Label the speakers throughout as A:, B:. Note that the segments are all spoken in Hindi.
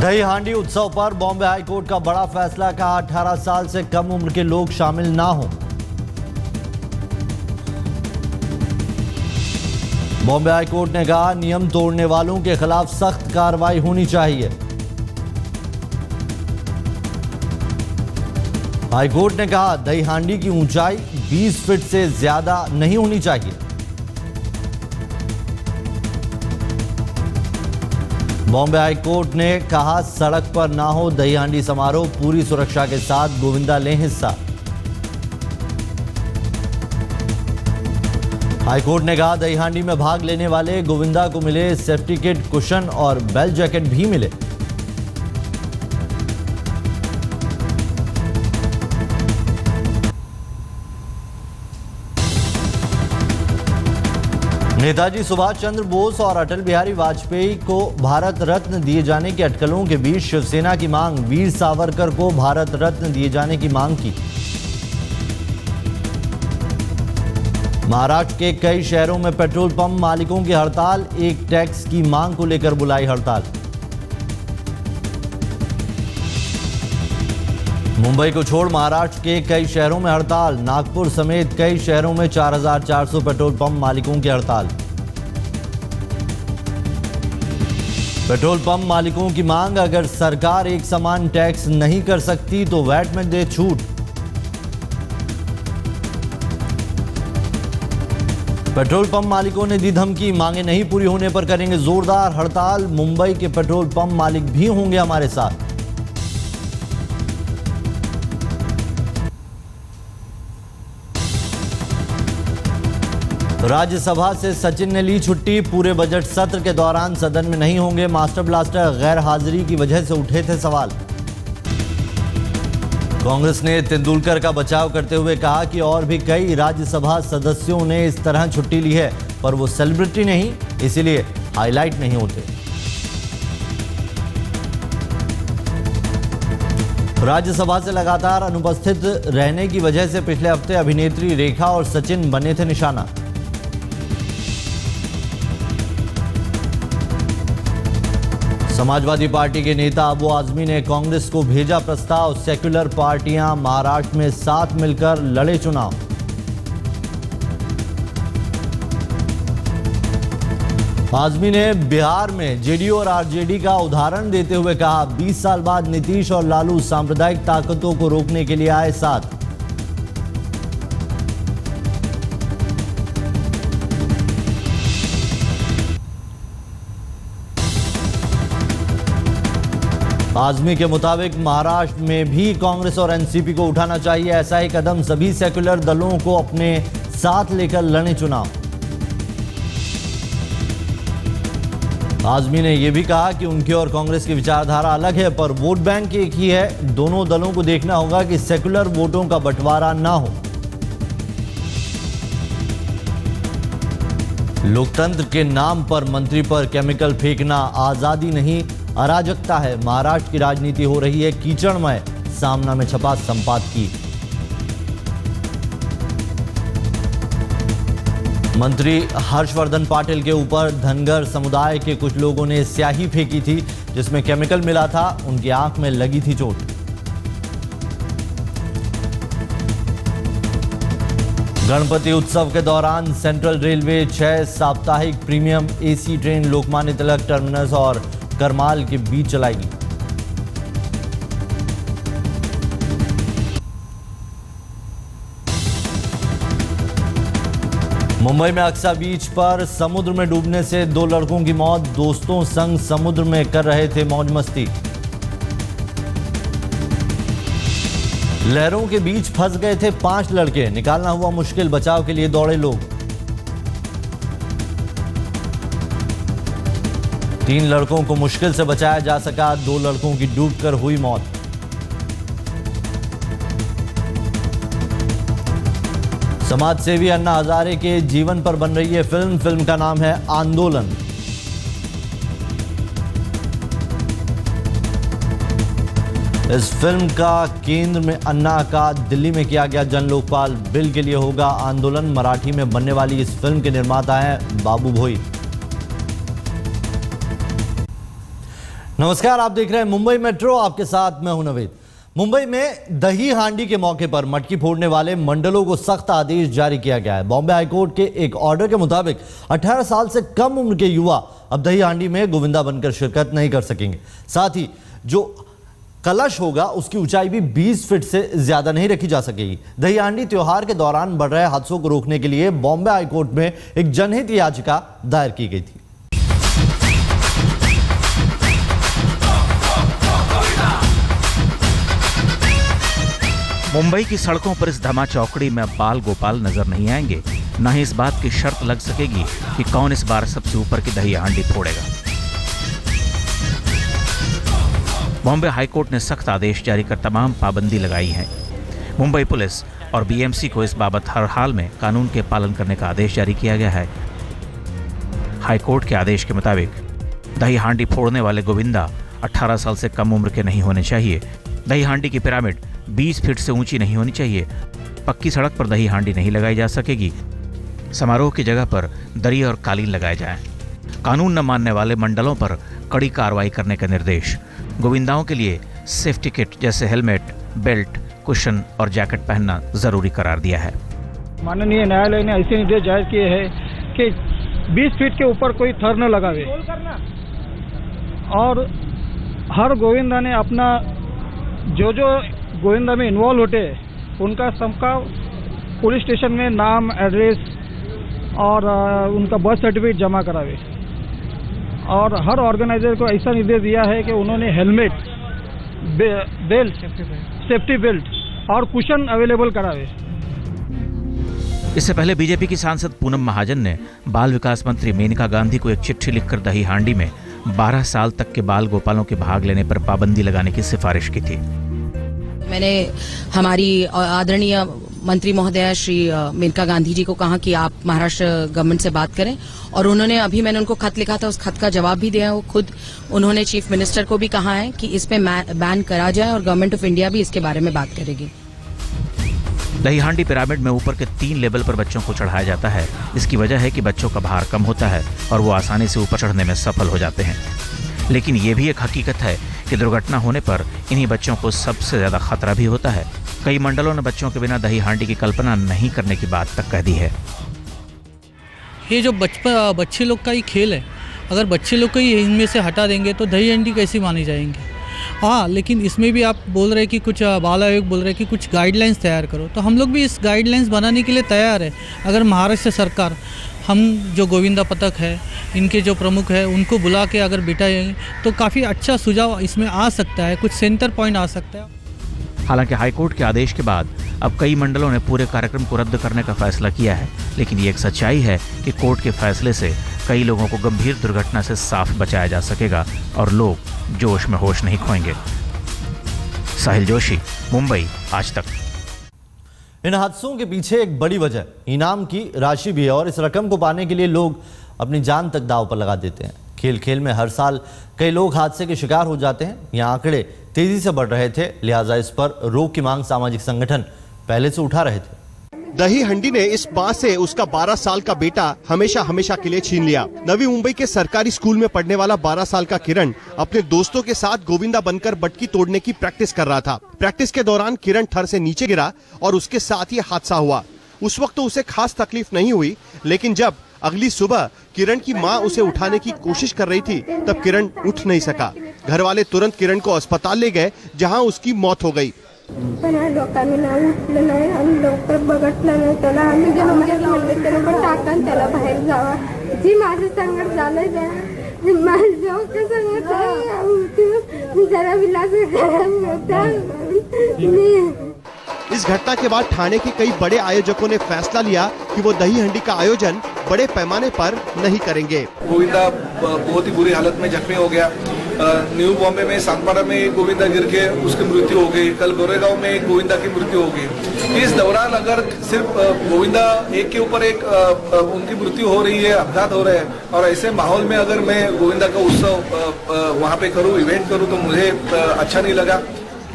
A: दही हांडी उत्सव पर बॉम्बे हाईकोर्ट का बड़ा फैसला, कहा 18 साल से कम उम्र के लोग शामिल ना हों। बॉम्बे हाईकोर्ट ने कहा नियम तोड़ने वालों के खिलाफ सख्त कार्रवाई होनी चाहिए। हाईकोर्ट ने कहा दही हांडी की ऊंचाई 20 फीट से ज्यादा नहीं होनी चाहिए। बॉम्बे हाईकोर्ट ने कहा सड़क पर ना हो दही हांडी समारोह, पूरी सुरक्षा के साथ गोविंदा लें हिस्सा। हाईकोर्ट ने कहा दही हांडी में भाग लेने वाले गोविंदा को मिले सेफ्टी किट, कुशन और बेल्ट जैकेट भी मिले। नेताजी सुभाष चंद्र बोस और अटल बिहारी वाजपेयी को भारत रत्न दिए जाने की अटकलों के बीच शिवसेना की मांग, वीर सावरकर को भारत रत्न दिए जाने की मांग की। महाराष्ट्र के कई शहरों में पेट्रोल पंप मालिकों की हड़ताल, एक टैक्स की मांग को लेकर बुलाई हड़ताल। मुंबई को छोड़ महाराष्ट्र के कई शहरों में हड़ताल, नागपुर समेत कई शहरों में 4400 पेट्रोल पंप मालिकों की हड़ताल। पेट्रोल पंप मालिकों की मांग, अगर सरकार एक समान टैक्स नहीं कर सकती तो वैट में दे छूट। पेट्रोल पंप मालिकों ने दी धमकी, मांगे नहीं पूरी होने पर करेंगे जोरदार हड़ताल। मुंबई के पेट्रोल पंप मालिक भी होंगे हमारे साथ। राज्यसभा से सचिन ने ली छुट्टी, पूरे बजट सत्र के दौरान सदन में नहीं होंगे। मास्टर ब्लास्टर गैर हाजिरी की वजह से उठे थे सवाल। कांग्रेस ने तेंदुलकर का बचाव करते हुए कहा कि और भी कई राज्यसभा सदस्यों ने इस तरह छुट्टी ली है, पर वो सेलिब्रिटी नहीं, इसीलिए हाईलाइट नहीं होते। राज्यसभा से लगातार अनुपस्थित रहने की वजह से पिछले हफ्ते अभिनेत्री रेखा और सचिन बने थे निशाना। समाजवादी पार्टी के नेता अबू आजमी ने कांग्रेस को भेजा प्रस्ताव, सेक्युलर पार्टियां महाराष्ट्र में साथ मिलकर लड़े चुनाव। आजमी ने बिहार में जेडीयू और आरजेडी का उदाहरण देते हुए कहा 20 साल बाद नीतीश और लालू सांप्रदायिक ताकतों को रोकने के लिए आए साथ। आजमी के मुताबिक महाराष्ट्र में भी कांग्रेस और एनसीपी को उठाना चाहिए ऐसा ही कदम, सभी सेक्युलर दलों को अपने साथ लेकर लड़े चुनाव। आजमी ने यह भी कहा कि उनकी और कांग्रेस की विचारधारा अलग है, पर वोट बैंक एक ही है। दोनों दलों को देखना होगा कि सेक्युलर वोटों का बंटवारा ना हो। लोकतंत्र के नाम पर मंत्री पर केमिकल फेंकना आजादी नहीं, अराजकता है। महाराष्ट्र की राजनीति हो रही है कीचड़मय, सामना में छपा संपादकीय। मंत्री हर्षवर्धन पाटिल के ऊपर धनगर समुदाय के कुछ लोगों ने स्याही फेंकी थी जिसमें केमिकल मिला था, उनकी आंख में लगी थी चोट। गणपति उत्सव के दौरान सेंट्रल रेलवे 6 साप्ताहिक premium AC train Lokmanya Tilak terminus और करमाल के बीच चलाएगी। मुंबई में अक्सा बीच पर समुद्र में डूबने से 2 लड़कों की मौत, दोस्तों संग समुद्र में कर रहे थे मौज मस्ती। लहरों के बीच फंस गए थे 5 लड़के, निकालना हुआ मुश्किल, बचाव के लिए दौड़े लोग। 3 लड़कों को मुश्किल से बचाया जा सका, 2 लड़कों की डूबकर हुई मौत। समाजसेवी अन्ना हजारे के जीवन पर बन रही है फिल्म का नाम है आंदोलन। इस फिल्म का केंद्र में अन्ना का दिल्ली में किया गया जन लोकपाल बिल के लिए होगा आंदोलन। मराठी में बनने वाली इस फिल्म के निर्माता हैं बाबू भोई। नमस्कार, आप देख रहे हैं मुंबई मेट्रो, आपके साथ मैं हूं नवेद। मुंबई में दही हांडी के मौके पर मटकी फोड़ने वाले मंडलों को सख्त आदेश जारी किया गया है। बॉम्बे हाईकोर्ट के एक ऑर्डर के मुताबिक 18 साल से कम उम्र के युवा अब दही हांडी में गोविंदा बनकर शिरकत नहीं कर सकेंगे। साथ ही जो कलश होगा उसकी ऊंचाई भी 20 फीट से ज्यादा नहीं रखी जा सकेगी। दही हांडी त्योहार के दौरान बढ़ रहे हादसों को रोकने के लिए बॉम्बे हाईकोर्ट में एक जनहित याचिका दायर की गई थी।
B: मुंबई की सड़कों पर इस धमा चौकड़ी में अब बाल गोपाल नजर नहीं आएंगे। न ही इस बात की शर्त लग सकेगी कि कौन इस बार सबसे ऊपर की दही हांडी फोड़ेगा। बॉम्बे हाईकोर्ट ने सख्त आदेश जारी कर तमाम पाबंदी लगाई है। मुंबई पुलिस और बीएमसी को इस बाबत हर हाल में कानून के पालन करने का आदेश जारी किया गया है। हाईकोर्ट के आदेश के मुताबिक दही हांडी फोड़ने वाले गोविंदा 18 साल से कम उम्र के नहीं होने चाहिए। दही हांडी की पिरामिड 20 फीट से ऊंची नहीं होनी चाहिए। पक्की सड़क पर दही हांडी नहीं लगाई जा सकेगी। समारोह की जगह पर दरी और कालीन लगाए जाएं। कानून न मानने वाले मंडलों पर कड़ी कार्रवाई करने का निर्देश। गोविंदाओं के लिए सेफ्टी किट जैसे हेलमेट, बेल्ट, कुशन और जैकेट पहनना जरूरी करार दिया है।
C: माननीय न्यायालय ने ऐसे निर्देश जारी किए हैं कि 20 फीट के ऊपर कोई थर न लगावे और हर गोविंदा ने अपना जो गोविंदा में इन्वॉल्व होते हैं उनका सबका पुलिस स्टेशन में नाम, एड्रेस और उनका बर्थ सर्टिफिकेट जमा करावे। और हर ऑर्गेनाइजर को ऐसा निर्देश दिया है कि उन्होंने हेलमेट, बेल्ट, सेफ्टी बेल्ट और कुशन अवेलेबल करावे।
B: इससे पहले बीजेपी की सांसद पूनम महाजन ने बाल विकास मंत्री मेनका गांधी को एक चिट्ठी लिखकर दही हांडी में 12 साल तक के बाल गोपालों के भाग लेने पर पाबंदी लगाने की सिफारिश की थी।
D: मैंने हमारी आदरणीय मंत्री महोदया श्री मेनका गांधी जी को कहा कि आप महाराष्ट्र गवर्नमेंट से बात करें और मैंने उनको खत लिखा था, उस खत का जवाब भी दिया। वो खुद उन्होंने चीफ मिनिस्टर को भी कहा है कि इस पे बैन करा जाए और गवर्नमेंट ऑफ इंडिया भी इसके बारे में बात करेगी।
B: दही हांडी पिरामिड में ऊपर के 3 लेवल पर बच्चों को चढ़ाया जाता है। इसकी वजह है कि बच्चों का भार कम होता है और वो आसानी से ऊपर चढ़ने में सफल हो जाते हैं। लेकिन ये भी एक हकीकत है कि दुर्घटना होने पर इन्हीं बच्चों को सबसे ज्यादा खतरा भी होता है। कई मंडलों ने बच्चों के बिना दही हांडी की कल्पना नहीं करने की बात तक कह दी है।
E: ये जो बच्चे लोग का ही खेल है, अगर बच्चे लोग को ही इनमें से हटा देंगे तो दही हांडी कैसी मानी जाएंगे। हाँ, लेकिन इसमें भी आप बोल रहे हैं कि कुछ बाल आयोग बोल रहे हैं कि कुछ गाइडलाइंस तैयार करो, तो हम लोग भी इस गाइडलाइंस बनाने के लिए तैयार है। अगर महाराष्ट्र सरकार हम जो गोविंदा पथक है, इनके जो प्रमुख है, उनको बुला के अगर बिठाएंगे तो काफ़ी अच्छा सुझाव इसमें आ सकता है, कुछ सेंटर पॉइंट आ सकता है।
B: हालांकि हाईकोर्ट के आदेश के बाद अब कई मंडलों ने पूरे कार्यक्रम को रद्द करने का फैसला किया है। लेकिन ये एक सच्चाई है कि कोर्ट के फैसले से कई लोगों को गंभीर दुर्घटना से साफ बचाया जा सकेगा और लोग जोश में होश नहीं खोएंगे। साहिल जोशी, मुंबई, आज तक।
A: इन हादसों के पीछे एक बड़ी वजह इनाम की राशि भी है और इस रकम को पाने के लिए लोग अपनी जान तक दांव पर लगा देते हैं। खेल खेल में हर साल कई लोग हादसे के शिकार हो जाते हैं। ये आंकड़े तेजी से बढ़ रहे थे, लिहाजा इस पर रोक की मांग सामाजिक संगठन पहले से उठा रहे थे।
F: दही हांडी ने इस बात से उसका 12 साल का बेटा हमेशा के लिए छीन लिया। नवी मुंबई के सरकारी स्कूल में पढ़ने वाला 12 साल का किरण अपने दोस्तों के साथ गोविंदा बनकर मटकी तोड़ने की प्रैक्टिस कर रहा था। प्रैक्टिस के दौरान किरण थर से नीचे गिरा और उसके साथ ही हादसा हुआ। उस वक्त तो उसे खास तकलीफ नहीं हुई, लेकिन जब अगली सुबह किरण की मां उसे उठाने की कोशिश कर रही थी तब किरण उठ नहीं सका। घर वाले तुरंत किरण को अस्पताल ले गए, जहां उसकी मौत हो गई।
G: पण लोकांनी ना उठलं नाही आणि डॉक्टर बघितलं नाही त्याला। आम्ही घेऊन गेलो, म्हणले त्याला पण टाकन, त्याला बाहेर जावा। जी माझं संकट झालंय त्या माझं डॉक्टर संकट आहे, जरा विलास होता।
F: इस घटना के बाद थाने के कई बड़े आयोजकों ने फैसला लिया कि वो दही हांडी का आयोजन बड़े पैमाने पर नहीं करेंगे।
H: गोविंदा बहुत ही बुरी हालत में जख्मी हो गया। न्यू बॉम्बे में सांगपाड़ा में एक गोविंदा गिर के उसकी मृत्यु हो गई। कल गोरेगांव में एक गोविंदा की मृत्यु हो गई। इस दौरान अगर सिर्फ गोविंदा एक के ऊपर एक उनकी मृत्यु हो रही है, अपघात हो रहे हैं, और ऐसे माहौल में अगर मैं गोविंदा का उत्सव वहाँ पे करूँ, इवेंट करूँ, तो मुझे अच्छा नहीं लगा।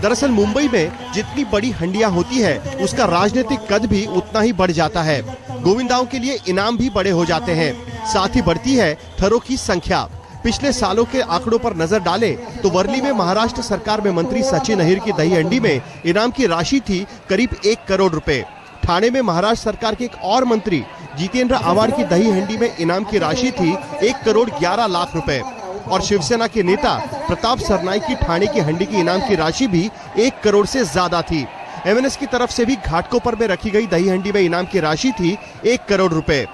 F: दरअसल मुंबई में जितनी बड़ी हंडियां होती है उसका राजनीतिक कद भी उतना ही बढ़ जाता है। गोविंदाओं के लिए इनाम भी बड़े हो जाते हैं, साथ ही बढ़ती है थरों की संख्या। पिछले सालों के आंकड़ों पर नजर डालें तो वर्ली में महाराष्ट्र सरकार में मंत्री सचिन अहिर की दही हंडी में इनाम की राशि थी करीब 1 करोड़ रुपए। ठाणे में महाराष्ट्र सरकार के एक और मंत्री जितेंद्र आव्हाड की दही हंडी में इनाम की राशि थी 1 करोड़ 11 लाख रुपए और शिवसेना के नेता प्रताप सरनाईक की ठाणे की हंडी की इनाम की राशि भी 1 करोड़ से ज्यादा थी। एमएनएस की तरफ से भी घाटकोपर में रखी गई दही हंडी में इनाम की राशि थी 1 करोड़ रुपए।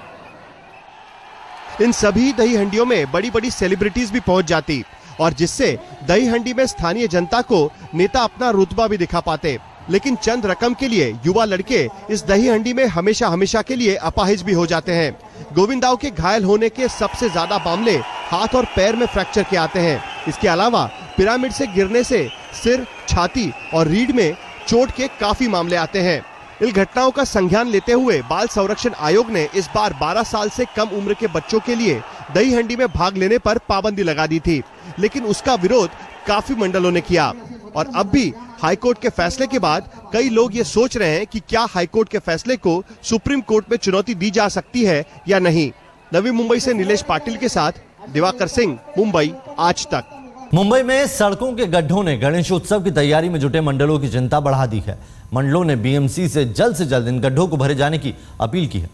F: इन सभी दही हंडियों में बड़ी बड़ी सेलिब्रिटीज भी पहुंच जाती और जिससे दही हंडी में स्थानीय जनता को नेता अपना रुतबा भी दिखा पाते। लेकिन चंद रकम के लिए युवा लड़के इस दही हंडी में हमेशा हमेशा के लिए अपाहिज भी हो जाते हैं। गोविंदाओं के घायल होने के सबसे ज्यादा मामले हाथ और पैर में फ्रैक्चर के आते हैं। इसके अलावा पिरामिड से गिरने से सिर, छाती और रीढ़ में चोट के काफी मामले आते हैं। इन घटनाओं का संज्ञान लेते हुए बाल संरक्षण आयोग ने इस बार 12 साल से कम उम्र के बच्चों के लिए दही हंडी में भाग लेने पर पाबंदी लगा दी थी, लेकिन उसका विरोध काफी मंडलों ने किया और अब भी हाईकोर्ट के फैसले के बाद कई लोग ये सोच रहे हैं कि क्या हाईकोर्ट के फैसले को सुप्रीम कोर्ट में चुनौती दी जा सकती है या नहीं। नवी मुंबई से नीलेश पाटिल के साथ दिवाकर सिंह, मुंबई आज तक।
A: मुंबई में सड़कों के गड्ढों ने गणेशोत्सव की तैयारी में जुटे मंडलों की चिंता बढ़ा दी है। मंडलों ने बीएमसी से जल्द इन गड्ढों को भरे जाने की अपील की है।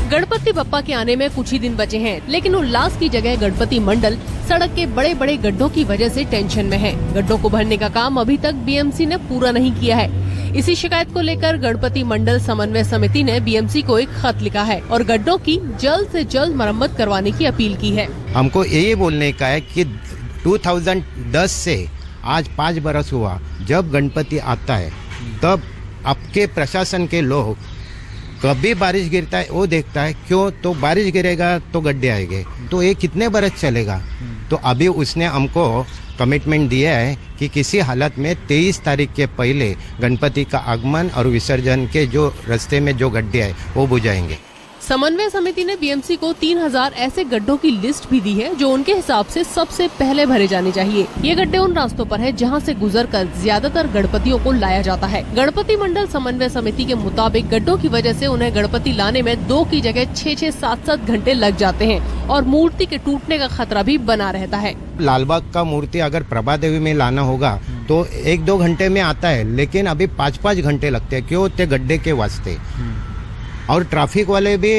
I: गणपति बप्पा के आने में कुछ ही दिन बचे हैं, लेकिन उल्लास की जगह गणपति मंडल सड़क के बड़े बड़े गड्ढों की वजह से टेंशन में है। गड्ढों को भरने का काम अभी तक बीएमसी ने पूरा नहीं किया है। इसी शिकायत को लेकर गणपति मंडल समन्वय समिति ने बीएमसी को एक खत लिखा है और गड्ढों की जल्द से जल्द मरम्मत करवाने की अपील की है।
J: हमको ये बोलने का है कि 2010 से आज 5 बरस हुआ, जब गणपति आता है तब आपके प्रशासन के लोग कभी बारिश गिरता है वो देखता है, क्यों तो बारिश गिरेगा तो गड्ढे आएंगे, तो ये कितने बरस चलेगा। तो अभी उसने हमको कमिटमेंट दिया है कि किसी हालत में 23 तारीख के पहले गणपति का आगमन और विसर्जन के जो रास्ते में जो गड्ढे आए वो बुझाएंगे।
I: समन्वय समिति ने बीएमसी को 3000 ऐसे गड्ढों की लिस्ट भी दी है जो उनके हिसाब से सबसे पहले भरे जाने चाहिए। ये गड्ढे उन रास्तों पर है जहां से गुजरकर ज्यादातर गणपतियों को लाया जाता है। गणपति मंडल समन्वय समिति के मुताबिक गड्ढों की वजह से उन्हें गणपति लाने में 2 की जगह 6-6, 7-7 घंटे लग जाते हैं और मूर्ति के टूटने का खतरा भी बना रहता है।
J: लालबाग का मूर्ति अगर प्रभा देवी में लाना होगा तो 1-2 घंटे में आता है, लेकिन अभी 5-5 घंटे लगते हैं, क्यों ते गड्ढे के वास्ते। और ट्रैफिक वाले भी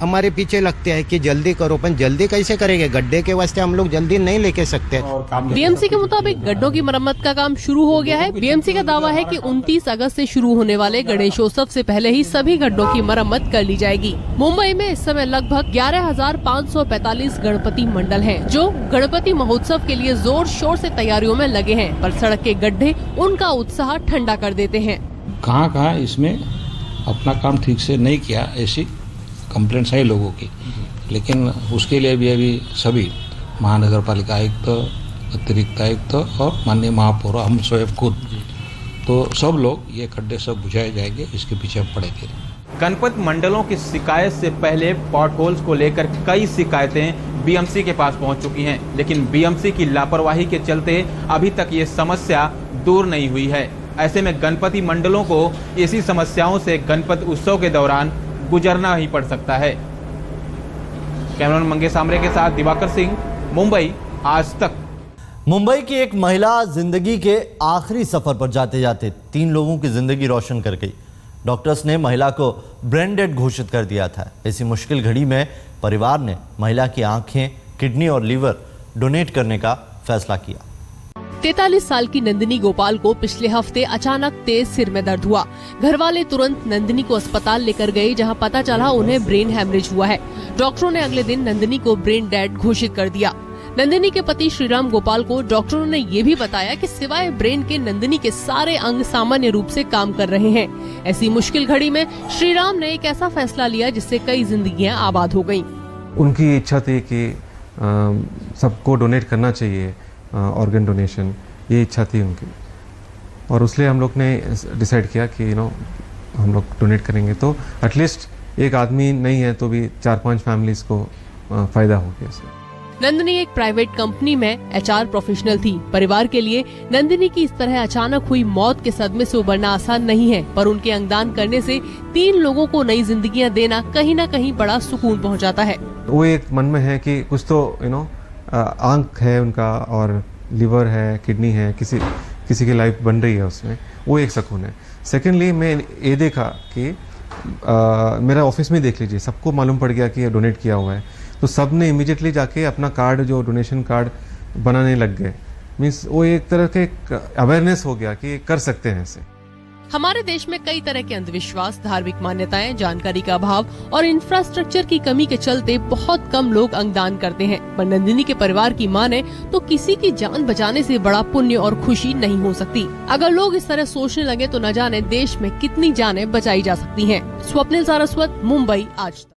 J: हमारे पीछे लगते हैं कि जल्दी करो, पर जल्दी कैसे करेंगे, गड्ढे के वास्ते हम लोग जल्दी नहीं लेके सकते।
I: बीएमसी के मुताबिक गड्ढों की मरम्मत का काम शुरू हो गया है। बीएमसी का दावा है कि 29 अगस्त से शुरू होने वाले गणेशोत्सव से पहले ही सभी गड्ढों की मरम्मत कर ली जाएगी। मुंबई में इस समय लगभग 11,545 गणपति मंडल हैं, जो गणपति महोत्सव के लिए जोर शोर से तैयारियों में लगे हैं, पर सड़क के गड्ढे उनका उत्साह ठंडा कर देते हैं।
K: कहाँ इसमें अपना काम ठीक से नहीं किया, ऐसी कंप्लेंट्स है लोगों की, लेकिन उसके लिए भी अभी सभी महानगर पालिका आयुक्त, अतिरिक्त आयुक्त और माननीय महापौर, हम स्वयं खुद, तो सब लोग ये खड्डे सब बुझाए जाएंगे, इसके पीछे हम पड़ेंगे।
L: गणपति मंडलों की शिकायत से पहले पॉट होल्स को लेकर कई शिकायतें बीएमसी के पास पहुंच चुकी हैं, लेकिन बीएमसी की लापरवाही के चलते अभी तक ये समस्या दूर नहीं हुई है। ऐसे में गणपति मंडलों को इसी समस्याओं से गणपति उत्सव के दौरान गुजरना ही पड़ सकता है। कैमरामैन मंगेश आमरे के साथ दिवाकर सिंह, मुंबई आज तक।
A: मुंबई की एक महिला जिंदगी के आखिरी सफर पर जाते जाते 3 लोगों की जिंदगी रोशन कर गई। डॉक्टर्स ने महिला को ब्रेन डेड घोषित कर दिया था। इसी मुश्किल घड़ी में परिवार ने महिला की आंखें, किडनी और लीवर डोनेट करने का फैसला किया।
I: 43 साल की नंदिनी गोपाल को पिछले हफ्ते अचानक तेज सिर में दर्द हुआ। घर वाले तुरंत नंदिनी को अस्पताल लेकर गए, जहां पता चला उन्हें ब्रेन हैमरेज हुआ है। डॉक्टरों ने अगले दिन नंदिनी को ब्रेन डेड घोषित कर दिया। नंदिनी के पति श्रीराम गोपाल को डॉक्टरों ने ये भी बताया कि सिवाय ब्रेन के नंदिनी के सारे अंग सामान्य रूप से काम कर रहे हैं। ऐसी मुश्किल घड़ी में श्रीराम ने एक ऐसा फैसला लिया जिससे कई जिंदगियां आबाद हो गयी।
M: उनकी इच्छा थी कि सबको डोनेट करना चाहिए, ऑर्गन डोनेशन, ये इच्छा थी उनकी, और उसलिए हम लोग ने डिसाइड किया कि हम लोग डोनेट करेंगे, तो एटलीस्ट एक आदमी नहीं है तो भी 4-5 फैमिलीज को फ़ायदा हो गया इससे।
I: नंदिनी एक प्राइवेट कंपनी में एचआर प्रोफेशनल थी। परिवार के लिए नंदिनी की इस तरह अचानक हुई मौत के सदमे से उबरना आसान नहीं है, पर उनके अंगदान करने से 3 लोगों को नई जिंदगियां देना कहीं न कहीं बड़ा सुकून पहुंचाता है।
M: वो एक मन में है कि कुछ तो आंख है उनका और लिवर है, किडनी है, किसी की लाइफ बन रही है उसमें, वो एक सुकून है। सेकेंडली मैं ये देखा कि मेरा ऑफिस में देख लीजिए, सबको मालूम पड़ गया कि डोनेट किया हुआ है, तो सब ने इमीडिएटली जाके अपना कार्ड, जो डोनेशन कार्ड बनाने लग गए। मीन्स वो एक तरह के अवेयरनेस हो गया कि कर सकते हैं ऐसे।
I: हमारे देश में कई तरह के अंधविश्वास, धार्मिक मान्यताएं, जानकारी का अभाव और इंफ्रास्ट्रक्चर की कमी के चलते बहुत कम लोग अंगदान करते हैं। पर नंदिनी के परिवार की माने तो किसी की जान बचाने से बड़ा पुण्य और खुशी नहीं हो सकती। अगर लोग इस तरह सोचने लगे तो न जाने देश में कितनी जानें बचाई जा सकती हैं। स्वप्निल सारस्वत, मुंबई, आज तक।